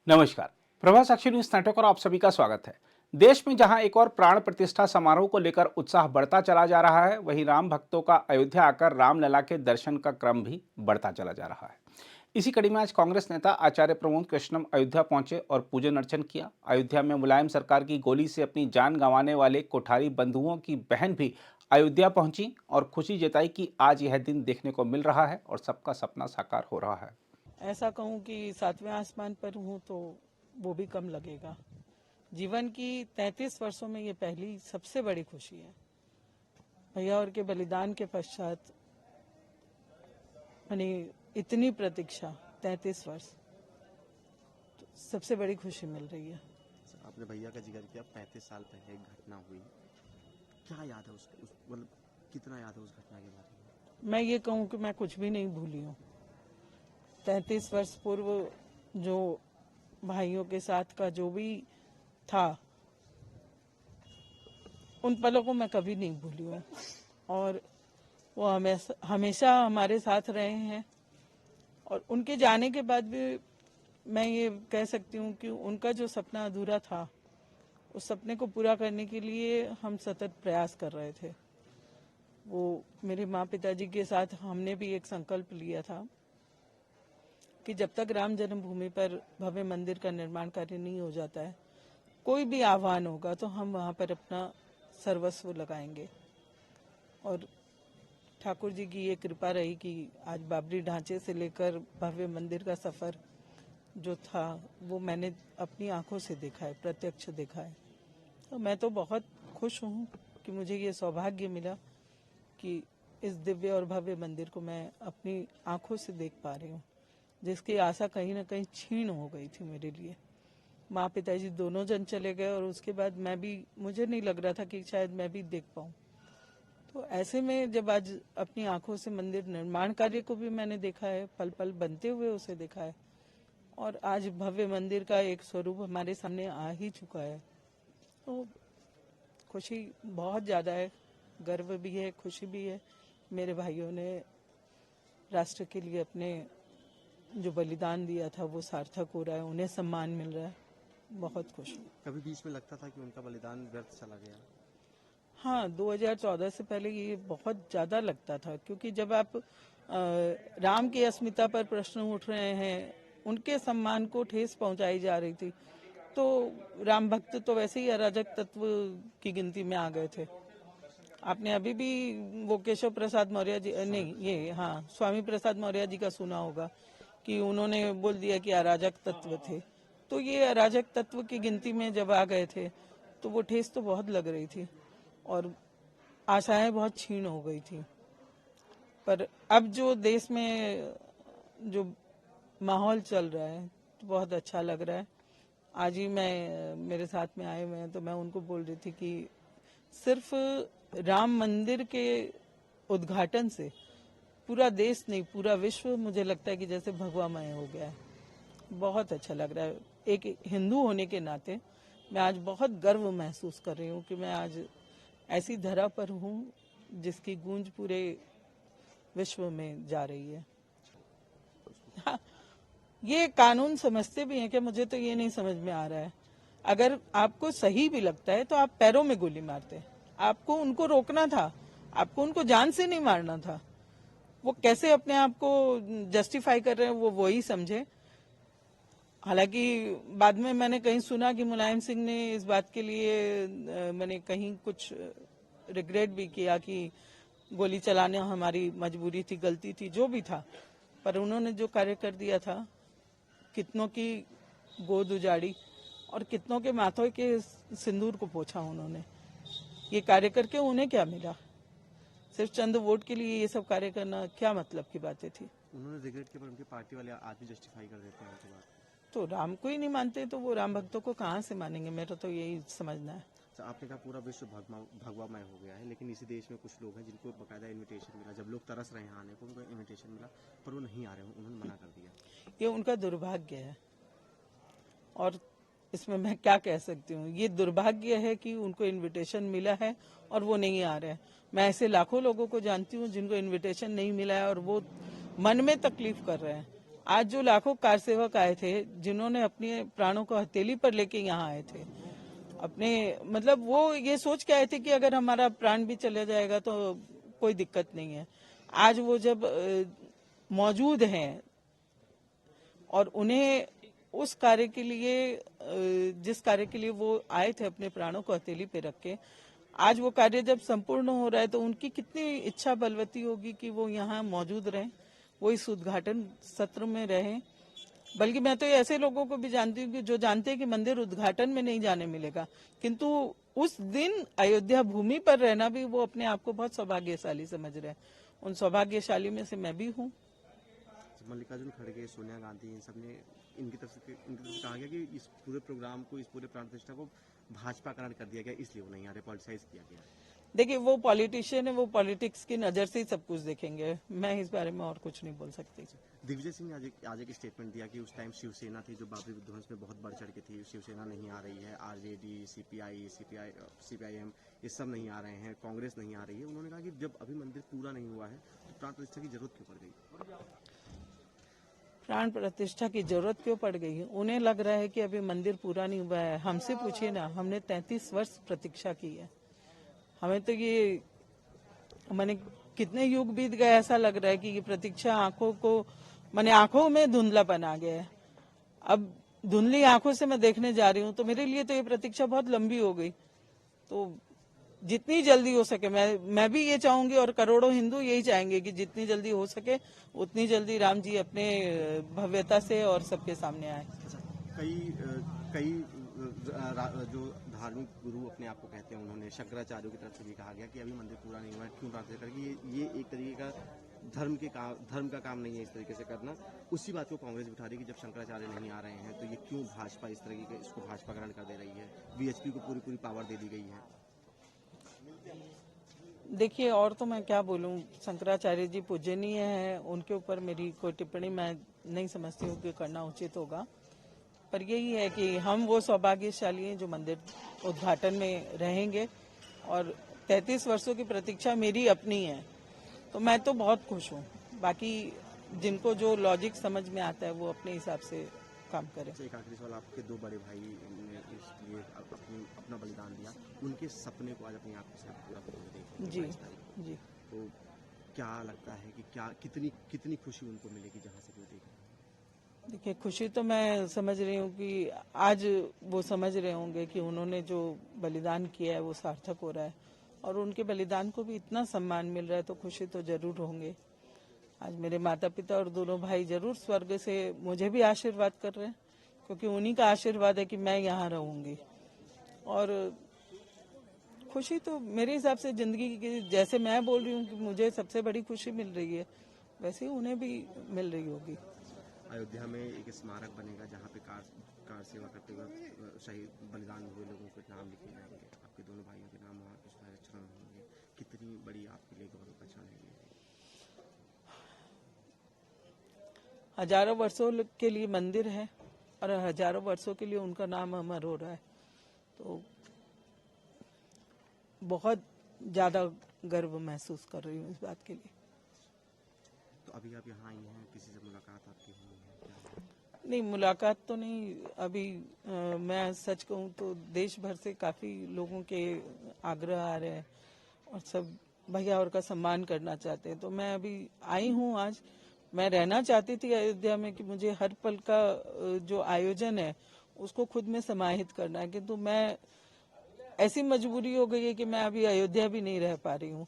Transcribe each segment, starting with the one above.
नमस्कार। प्रभा साक्षी news network और आप सभी का स्वागत है। देश में जहां एक और प्राण प्रतिष्ठा समारोह को लेकर उत्साह बढ़ता चला जा रहा है, वहीं राम भक्तों का अयोध्या आकर रामलला के दर्शन का क्रम भी बढ़ता चला जा रहा है। इसी कड़ी में आज कांग्रेस नेता आचार्य प्रमोद कृष्णम अयोध्या पहुंचे और पूजन अर्चन किया। अयोध्या में मुलायम सरकार की गोली से अपनी जान गंवाने वाले कोठारी बंधुओं की बहन भी अयोध्या पहुंची और खुशी जताई कि आज यह दिन देखने को मिल रहा है और सबका सपना साकार हो रहा है। ऐसा कहूँ कि सातवें आसमान पर हूँ तो वो भी कम लगेगा। जीवन की 33 वर्षों में ये पहली सबसे बड़ी खुशी है। भैया और के बलिदान के पश्चात मैंने इतनी प्रतीक्षा 33 वर्ष, तो सबसे बड़ी खुशी मिल रही है। आपने भैया का जिक्र किया, 35 साल पहले एक घटना हुई, क्या याद है मतलब कितना याद है उस घटना के बारे में? मैं ये कहूँ कि मैं कुछ भी नहीं भूली हूँ। 33 वर्ष पूर्व जो भाइयों के साथ का जो भी था, उन पलों को मैं कभी नहीं भूली हूँ और वो हमेशा हमारे साथ रहे हैं। और उनके जाने के बाद भी मैं ये कह सकती हूँ कि उनका जो सपना अधूरा था, उस सपने को पूरा करने के लिए हम सतत प्रयास कर रहे थे। वो मेरे माँ पिताजी के साथ हमने भी एक संकल्प लिया था कि जब तक राम जन्मभूमि पर भव्य मंदिर का निर्माण कार्य नहीं हो जाता है, कोई भी आह्वान होगा तो हम वहां पर अपना सर्वस्व लगाएंगे। और ठाकुर जी की ये कृपा रही कि आज बाबरी ढांचे से लेकर भव्य मंदिर का सफर जो था वो मैंने अपनी आंखों से देखा है, प्रत्यक्ष देखा है। तो मैं तो बहुत खुश हूँ कि मुझे ये सौभाग्य मिला कि इस दिव्य और भव्य मंदिर को मैं अपनी आंखों से देख पा रही हूँ, जिसकी आशा कहीं ना कहीं छीन हो गई थी मेरे लिए। माँ पिताजी दोनों जन चले गए और उसके बाद मुझे नहीं लग रहा था कि शायद मैं भी देख पाऊँ। तो ऐसे में जब आज अपनी आंखों से मंदिर निर्माण कार्य को भी मैंने देखा है, पल पल बनते हुए उसे देखा है, और आज भव्य मंदिर का एक स्वरूप हमारे सामने आ ही चुका है, तो खुशी बहुत ज़्यादा है, गर्व भी है, खुशी भी है। मेरे भाइयों ने राष्ट्र के लिए अपने जो बलिदान दिया था वो सार्थक हो रहा है, उन्हें सम्मान मिल रहा है, बहुत खुश हूँ। कभी बीच में लगता था कि उनका बलिदान व्यर्थ चला गया? हाँ, 2014 से पहले ये बहुत ज्यादा लगता था, क्योंकि जब आप राम की अस्मिता पर प्रश्न उठ रहे हैं, उनके सम्मान को ठेस पहुंचाई जा रही थी, तो राम भक्त तो वैसे ही अराजक तत्व की गिनती में आ गए थे। आपने अभी भी वो केशव प्रसाद मौर्य जी, नहीं ये हाँ स्वामी प्रसाद मौर्य जी का सुना होगा कि उन्होंने बोल दिया कि अराजक तत्व थे। तो ये अराजक तत्व की गिनती में जब आ गए थे तो वो ठेस तो बहुत लग रही थी और आशाएं बहुत क्षीण हो गई थी। पर अब जो देश में जो माहौल चल रहा है तो बहुत अच्छा लग रहा है। आज ही मेरे साथ में आए हुए हैं, तो मैं उनको बोल रही थी कि सिर्फ राम मंदिर के उद्घाटन से पूरा देश नहीं, पूरा विश्व मुझे लगता है कि जैसे भगवामय हो गया है। बहुत अच्छा लग रहा है। एक हिंदू होने के नाते मैं आज बहुत गर्व महसूस कर रही हूँ कि मैं आज ऐसी धरा पर हूँ जिसकी गूंज पूरे विश्व में जा रही है। हाँ, ये कानून समझते भी हैं कि मुझे तो ये नहीं समझ में आ रहा है। अगर आपको सही भी लगता है तो आप पैरों में गोली मारते, आपको उनको रोकना था, आपको उनको जान से नहीं मारना था। वो कैसे अपने आप को जस्टिफाई कर रहे हैं वो वही समझे। हालांकि बाद में मैंने कहीं सुना कि मुलायम सिंह ने इस बात के लिए मैंने कहीं कुछ रिग्रेट भी किया कि गोली चलाना हमारी मजबूरी थी, गलती थी, जो भी था, पर उन्होंने जो कार्य कर दिया था, कितनों की गोद उजाड़ी और कितनों के माथों के सिंदूर को पोंछा उन्होंने। ये कार्य करके उन्हें क्या मिला? सिर्फ चंद वोट के लिए ये सब कार्य करना क्या मतलब की बातें थी? उन्होंने रिग्रेट किया, पर उनकी पार्टी वाले आज भी जस्टिफाई कर देते हैं उनकी बात। तो राम को ही नहीं मानते तो वो राम भक्तों को कहाँ से मानेंगे? मेरा तो यही समझना है। आपने कहा पूरा विश्व भगवामय हो गया है, लेकिन इसी देश में कुछ लोग हैं जिनको बकायदा इनविटेशन मिला। जब लोग तरस रहे हैं आने को, उनको इनविटेशन मिला पर वो नहीं आ रहे हैं, उन्होंने मना कर दिया। ये उनका दुर्भाग्य है और इसमें मैं क्या कह सकती हूँ। ये दुर्भाग्य है कि उनको इनविटेशन मिला है और वो नहीं आ रहे हैं। मैं ऐसे लाखों लोगों को जानती हूँ जिनको इनविटेशन नहीं मिला है और वो मन में तकलीफ कर रहे हैं। आज जो लाखों कार सेवक आए थे, जिन्होंने अपने प्राणों को हथेली पर लेके यहाँ आए थे, अपने मतलब वो ये सोच के आए थे कि अगर हमारा प्राण भी चला जाएगा तो कोई दिक्कत नहीं है। आज वो जब मौजूद हैं और उन्हें उस कार्य के लिए जिस कार्य के लिए वो आए थे अपने प्राणों को हथेली पे रख के, आज वो कार्य जब संपूर्ण हो रहा है तो उनकी कितनी इच्छा बलवती होगी कि वो यहाँ मौजूद रहें, वो इस उद्घाटन सत्र में रहें। बल्कि मैं तो ऐसे लोगों को भी जानती हूँ कि जो जानते हैं कि मंदिर उद्घाटन में नहीं जाने मिलेगा, किंतु उस दिन अयोध्या भूमि पर रहना भी वो अपने आप को बहुत सौभाग्यशाली समझ रहे हैं। उन सौभाग्यशाली में से मैं भी हूँ। मल्लिकार्जुन खड़गे, सोनिया गांधी, इन सब ने इनकी तरफ से कहा गया कि इस पूरे प्रोग्राम को, इस पूरे प्राण प्रतिष्ठा को भाजपाकरण कर दिया गया, इसलिए वो नहीं आ रहे, पॉलिटिसाइज किया गया। देखिए, वो पॉलिटिशियन है, वो पॉलिटिक्स की नजर से ही सब कुछ देखेंगे। मैं इस बारे में और कुछ नहीं बोल सकती। दिग्विजय सिंह ने आज एक स्टेटमेंट दिया कि उस टाइम शिवसेना थी जो बाबरी विध्वंस में बहुत बढ़ चढ़ के थी, शिवसेना नहीं आ रही है, आरजेडी, सीपीआईएम ये सब नहीं आ रहे हैं, कांग्रेस नहीं आ रही है। उन्होंने कहा कि जब अभी मंदिर पूरा नहीं हुआ है तो प्राण प्रतिष्ठा की जरूरत क्यों पड़ गई? प्राण प्रतिष्ठा की जरूरत क्यों पड़ गई? उन्हें लग रहा है कि अभी मंदिर पूरा नहीं हुआ है। हमसे पूछिए ना, हमने 33 वर्ष प्रतीक्षा की है। हमें तो ये माने कितने युग बीत गए, ऐसा लग रहा है कि ये प्रतीक्षा आंखों को माने आंखों में धुंधलापन आ गया है। अब धुंधली आंखों से मैं देखने जा रही हूँ तो मेरे लिए तो ये प्रतीक्षा बहुत लंबी हो गई। तो जितनी जल्दी हो सके, मैं भी ये चाहूंगी और करोड़ों हिंदू यही चाहेंगे कि जितनी जल्दी हो सके उतनी जल्दी राम जी अपने भव्यता से और सबके सामने आए। कई जो धार्मिक गुरु अपने आप को कहते हैं, उन्होंने शंकराचार्यों की तरफ से भी कहा गया कि अभी मंदिर पूरा नहीं हुआ है, क्यों प्रार्थना करके, ये एक तरीके का धर्म का काम नहीं है इस तरीके से करना। उसी बात को कांग्रेस बिठा रही है कि जब शंकराचार्य नहीं आ रहे हैं तो ये क्यों भाजपा इस तरीके के इसको भाजपाकरण कर दे रही है, वीएचपी को पूरी पावर दे दी गई है। देखिए, और तो मैं क्या बोलूं, शंकराचार्य जी पूजनीय है, उनके ऊपर मेरी कोई टिप्पणी मैं नहीं समझती हूँ कि करना उचित होगा। पर यही है कि हम वो सौभाग्यशाली हैं जो मंदिर उद्घाटन में रहेंगे और 33 वर्षों की प्रतीक्षा मेरी अपनी है, तो मैं तो बहुत खुश हूँ। बाकी जिनको जो लॉजिक समझ में आता है वो अपने हिसाब से काम करें। एक आखिरी सवाल, आपके दो बड़े भाई ने इसलिए अपना बलिदान दिया, उनके सपने को आज अपनी आंखों से पूरा देखें। जी। तो क्या लगता है कि कितनी खुशी उनको मिलेगी जहाँ से वो देखें? देखिए, खुशी तो मैं समझ रही हूँ कि आज वो समझ रहे होंगे कि उन्होंने जो बलिदान किया है वो सार्थक हो रहा है और उनके बलिदान को भी इतना सम्मान मिल रहा है, तो खुशी तो जरूर होंगे। आज मेरे माता पिता और दोनों भाई जरूर स्वर्ग से मुझे भी आशीर्वाद कर रहे हैं, क्योंकि उन्हीं का आशीर्वाद है कि मैं यहाँ रहूंगी। और खुशी तो मेरे हिसाब से जिंदगी की, जैसे मैं बोल रही हूँ कि मुझे सबसे बड़ी खुशी मिल रही है, वैसे ही उन्हें भी मिल रही होगी। अयोध्या में एक स्मारक बनेगा जहाँ पे कार सेवा करते हुए शहीद बलिदान हुए लोगों के नाम लिखे जाएंगे, आपके दोनों भाइयों के नाम वहाँ चरण होंगे। कितनी बड़ी आपके लिए गौरव का क्षण है? हजारों वर्षों के लिए मंदिर है और हजारों वर्षों के लिए उनका नाम अमर हो रहा है, तो बहुत ज्यादा गर्व महसूस कर रही हूँ इस बात के लिए। तो अभी आप यहाँ आई हैं, किसी से मुलाकात आपकी हुई है? नहीं, मुलाकात तो नहीं अभी। मैं सच कहूँ तो देश भर से काफी लोगों के आग्रह आ रहे हैं और सब भैया और का सम्मान करना चाहते हैं, तो मैं अभी आई हूँ। आज मैं रहना चाहती थी अयोध्या में कि मुझे हर पल का जो आयोजन है उसको खुद में समाहित करना है, किंतु मैं ऐसी मजबूरी हो गई है कि मैं अभी अयोध्या भी नहीं रह पा रही हूँ।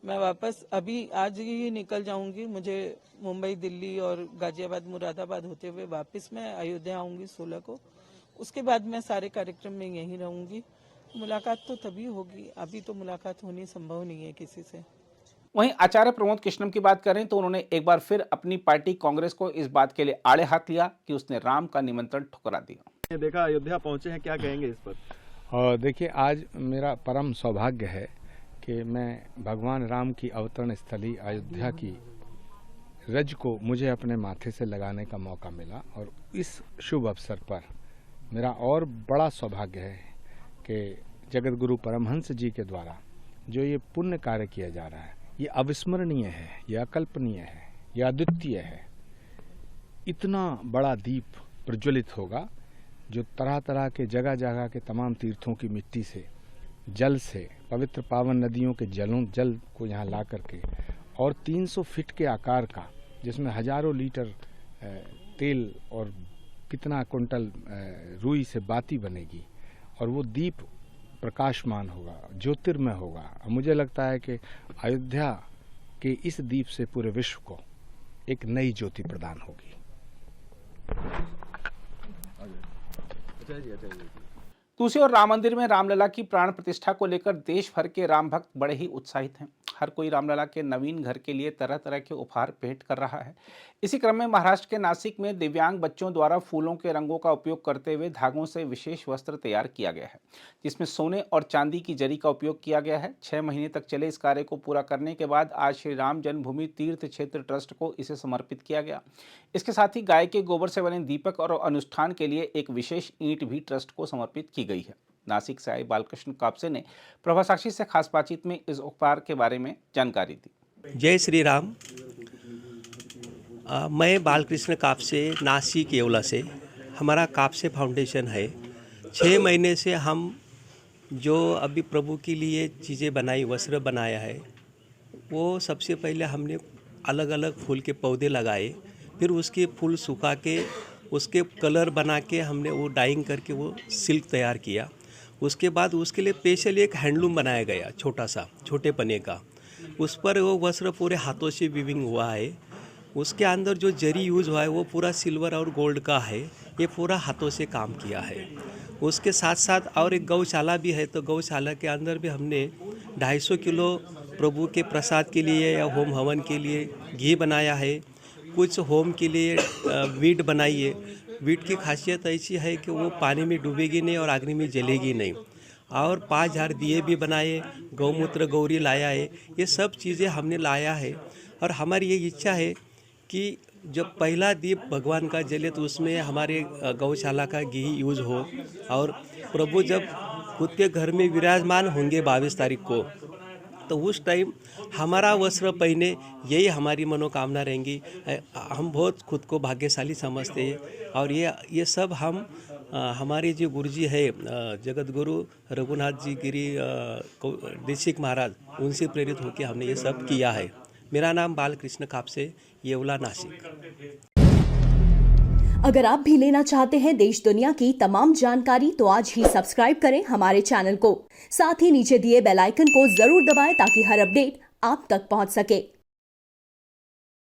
मैं वापस अभी आज ही निकल जाऊंगी। मुझे मुंबई, दिल्ली और गाजियाबाद, मुरादाबाद होते हुए वापस मैं अयोध्या आऊंगी 16 को। उसके बाद मैं सारे कार्यक्रम में यहीं रहूंगी। मुलाकात तो तभी होगी, अभी तो मुलाकात होनी संभव नहीं है किसी से। वहीं आचार्य प्रमोद कृष्णम की बात करें तो उन्होंने एक बार फिर अपनी पार्टी कांग्रेस को इस बात के लिए आड़े हाथ लिया कि उसने राम का निमंत्रण ठुकरा दिया। देखा अयोध्या पहुंचे हैं, क्या कहेंगे इस पर? और देखिए, आज मेरा परम सौभाग्य है कि मैं भगवान राम की अवतरण स्थली अयोध्या की रज को मुझे अपने माथे से लगाने का मौका मिला और इस शुभ अवसर पर मेरा और बड़ा सौभाग्य है कि जगत गुरु परमहंस जी के द्वारा जो ये पुण्य कार्य किया जा रहा है, ये अविस्मरणीय है, ये अकल्पनीय है, ये अद्वितीय है। इतना बड़ा दीप प्रज्वलित होगा जो तरह तरह के जगह जगह के तमाम तीर्थों की मिट्टी से, जल से, पवित्र पावन नदियों के जल को यहाँ ला करके और 300 फीट के आकार का, जिसमें हजारों लीटर तेल और कितना कुंटल रुई से बाती बनेगी और वो दीप प्रकाशमान होगा, ज्योतिर्मय होगा। मुझे लगता है कि अयोध्या के इस दीप से पूरे विश्व को एक नई ज्योति प्रदान होगी। दूसरी ओर राम मंदिर में रामलला की प्राण प्रतिष्ठा को लेकर देश भर के राम भक्त बड़े ही उत्साहित हैं। हर कोई रामलला के नवीन घर के लिए तरह तरह के उपहार भेंट कर रहा है। इसी क्रम में महाराष्ट्र के नासिक में दिव्यांग बच्चों द्वारा फूलों के रंगों का उपयोग करते हुए धागों से विशेष वस्त्र तैयार किया गया है, जिसमें सोने और चांदी की जरी का उपयोग किया गया है। 6 महीने तक चले इस कार्य को पूरा करने के बाद आज श्री राम जन्मभूमि तीर्थ क्षेत्र ट्रस्ट को इसे समर्पित किया गया। इसके साथ ही गाय के गोबर से बने दीपक और अनुष्ठान के लिए एक विशेष ईंट भी ट्रस्ट को समर्पित की गई है। नासिक से आए बालकृष्ण कापसे ने प्रभा साक्षी से खास बातचीत में इस उपहार के बारे में जानकारी दी। जय श्री राम। मैं बालकृष्ण कापसे, नासिक येवला से। हमारा कापसे फाउंडेशन है। 6 महीने से हम जो अभी प्रभु के लिए चीज़ें बनाई, वस्त्र बनाया है, वो सबसे पहले हमने अलग अलग फूल के पौधे लगाए, फिर उसके फूल सुखा के उसके कलर बना के हमने वो डाइंग करके वो सिल्क तैयार किया। उसके बाद उसके लिए स्पेशल एक हैंडलूम बनाया गया, छोटा सा, छोटे पने का। उस पर वो वस्त्र पूरे हाथों से वीविंग हुआ है। उसके अंदर जो जरी यूज़ हुआ है वो पूरा सिल्वर और गोल्ड का है। ये पूरा हाथों से काम किया है। उसके साथ साथ और एक गौशाला भी है, तो गौशाला के अंदर भी हमने 250 किलो प्रभु के प्रसाद के लिए या होम हवन के लिए घी बनाया है। कुछ होम के लिए वीट बनाई है। वीट की खासियत ऐसी है कि वो पानी में डूबेगी नहीं और अग्नि में जलेगी नहीं। और 5000 दिए भी बनाए, गौमूत्र गौरी लाया है। ये सब चीज़ें हमने लाया है और हमारी ये इच्छा है कि जब पहला दीप भगवान का जले तो उसमें हमारे गौशाला का घी यूज़ हो। और प्रभु जब खुद के घर में विराजमान होंगे 22 तारीख को, तो उस टाइम हमारा वस्त्र पहने, यही हमारी मनोकामना रहेंगी। हम बहुत खुद को भाग्यशाली समझते हैं और ये सब हम हमारे जो गुरुजी है जगत गुरु रघुनाथ जी गिरी देशिक महाराज, उनसे प्रेरित होकर हमने ये सब किया है। मेरा नाम बालकृष्ण कापसे, येवला, नासिक। अगर आप भी लेना चाहते हैं देश दुनिया की तमाम जानकारी तो आज ही सब्सक्राइब करें हमारे चैनल को। साथ ही नीचे दिए बेल आइकन को जरूर दबाएं ताकि हर अपडेट आप तक पहुंच सके।